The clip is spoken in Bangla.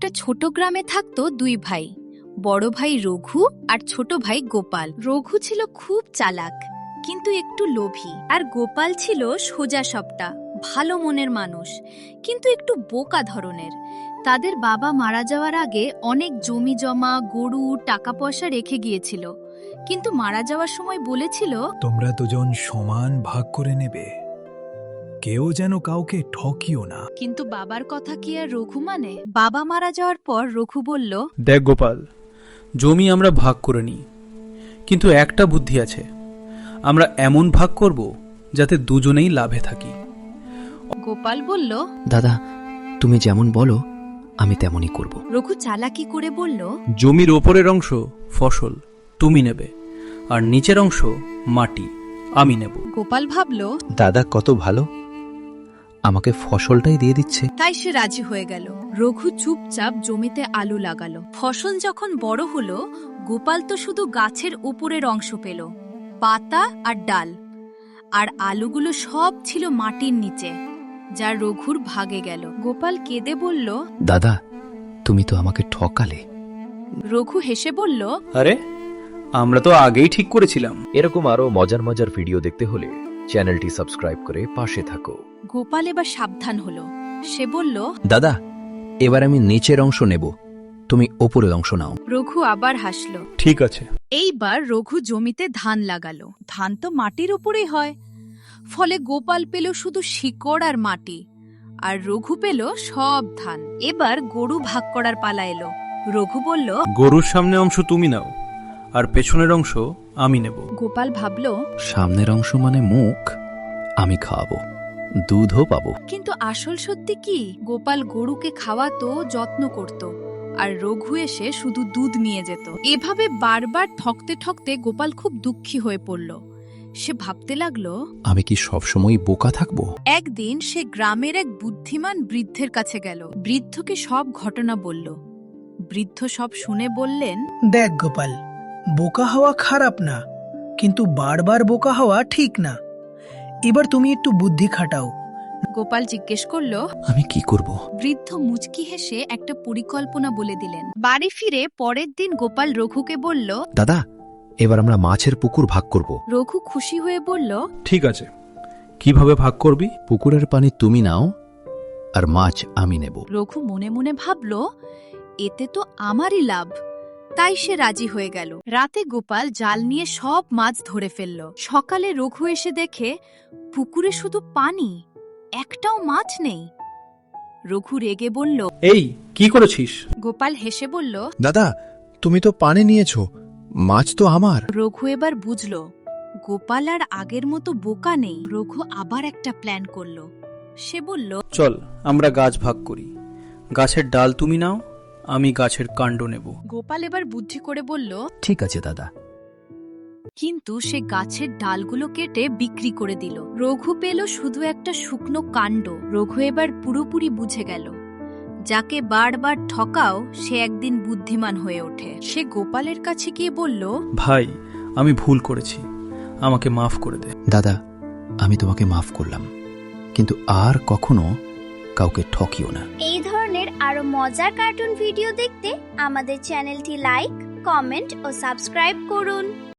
একটা ছোট গ্রামে থাকতো দুই ভাই, বড় ভাই রঘু আর ছোট ভাই গোপাল। রঘু ছিল খুব চালাক কিন্তু একটু লোভী, আর গোপাল ছিল সোজা সপটা ভালো মনের মানুষ কিন্তু একটু বোকা ধরনের। তাদের বাবা মারা যাওয়ার আগে অনেক জমি জমা, গরু, টাকা পয়সা রেখে গিয়েছিল, কিন্তু মারা যাওয়ার সময় বলেছিল, তোমরা দুজন সমান ভাগ করে নেবে, কেউ যেন কাউকে ঠকিও না। কিন্তু বাবার কথা কি আর রঘু মানে? বাবা মারা যাওয়ার পর রঘু বলল, দেখ গোপাল, জমি আমরা ভাগ করে নিই, কিন্তু একটা বুদ্ধি আছে, আমরা এমন ভাগ করব যাতে দুজনেই লাভে থাকি। গোপাল বলল, দাদা, তুমি যেমন বলো আমি তেমনই করব। রঘু চালাকি করে বলল, জমির ওপরের অংশ ফসল তুমি নেবে, আর নিচের অংশ মাটি আমি নেব। গোপাল ভাবল, দাদা কত ভালো, আমাকে ফসলটাই দিয়ে দিচ্ছে। তাই সে রাজি হয়ে গেল। রঘু চুপচাপ জমিতে আলু লাগালো। ফসল যখন বড় হলো, গোপাল তো শুধু গাছের উপরের অংশ পেল, পাতা আর ডাল, আর আলুগুলো সব ছিল মাটির নিচে, যা রঘুর ভাগে গেল। গোপাল কেঁদে বলল, দাদা তুমি তো আমাকে ঠকালে। রঘু হেসে বলল, আরে আমরা তো আগেই ঠিক করেছিলাম। এরকম আরো মজার মজার ভিডিও দেখতে হলে চ্যানেলটি সাবস্ক্রাইব করে পাশে থাকো। গোপাল এবার সাবধান হলো। সে বলল, দাদা এবার আমি নিচের অংশ নেব, তুমি ওপরের অংশ নাও। রঘু আবার হাসল। ঠিক আছে। এইবার রঘু জমিতে ধান লাগালো। ধান তো মাটির উপরেই হয়, ফলে গোপাল পেল শুধু শিকড় আর মাটি, আর রঘু পেল সব ধান। এবার গরু ভাগ করার পালা এলো। রঘু বলল, গরুর সামনে অংশ তুমি নাও, আর পেছনের অংশ আমি নেব। গোপাল ভাবল, সামনের অংশ মানে মুখ, আমি খাওয়াবো, দুধও পাবো। কিন্তু আসল সত্যি কি? গোপাল গরুকে খাওয়াতো, যত্ন করত, আর রঘু এসে শুধু দুধ নিয়ে যেত। এভাবে বারবার ঠকতে ঠকতে গোপাল খুব দুঃখী হয়ে পড়ল। সে ভাবতে লাগলো, আমি কি সবসময় বোকা থাকবো? একদিন সে গ্রামের এক বুদ্ধিমান বৃদ্ধের কাছে গেল। বৃদ্ধকে সব ঘটনা বলল। বৃদ্ধ সব শুনে বললেন, দেখ গোপাল, বোকা হওয়া খারাপ না, কিন্তু বারবার বোকা হওয়া ঠিক না। এবার তুমি একটু বুদ্ধি খাটাও। গোপাল জিজ্ঞেস করল, আমি কি করব? বৃদ্ধ মুচকি হেসে একটা পরিকল্পনা বলে দিলেন। বাড়ি ফিরে পরের দিন গোপাল রঘুকে বলল, দাদা এবার আমরা মাছের পুকুর ভাগ করব। রঘু খুশি হয়ে বলল, ঠিক আছে, কিভাবে ভাগ করবি? পুকুরের পানি তুমি নাও, আর মাছ আমি নেব। রঘু মনে মনে ভাবল, এতে তো আমারই লাভ। তাই সে রাজি হয়ে গেল। রাতে গোপাল জাল নিয়ে সব মাছ ধরে ফেলল। সকালে রঘু এসে দেখে পুকুরে শুধু পানি, একটাও মাছ নেই। রঘু রেগে বলল, এই কি করেছিস? গোপাল হেসে বলল, দাদা তুমি তো পানি নিয়েছো, মাছ তো আমার। রঘু এবার বুঝল গোপাল আর আগের মতো বোকা নেই। রঘু আবার একটা প্ল্যান করল। সে বলল, চল আমরা গাছ ভাগ করি, গাছের ডাল তুমি নাও, আমি গাছের কাণ্ড নেব। গোপাল এবার বুদ্ধি করে বলল, ঠিক আছে দাদা। কিন্তু সে গাছের ডালগুলো কেটে বিক্রি করে দিল। রঘু পেল শুধু একটা শুকনো কাণ্ড। রঘু এবার পুরোপুরি বুঝে গেল, যাকে বারবার ঠকাও সে একদিন বুদ্ধিমান হয়ে ওঠে। সে গোপালের কাছে গিয়ে বলল, ভাই, আমি ভুল করেছি, আমাকে মাফ করে দে। দাদা আমি তোমাকে মাফ করলাম, কিন্তু আর কখনো কাউকে ঠকিও না। এই ধরনের আরো মজার কার্টুন ভিডিও দেখতে আমাদের চ্যানেলটি লাইক, কমেন্ট ও সাবস্ক্রাইব করুন।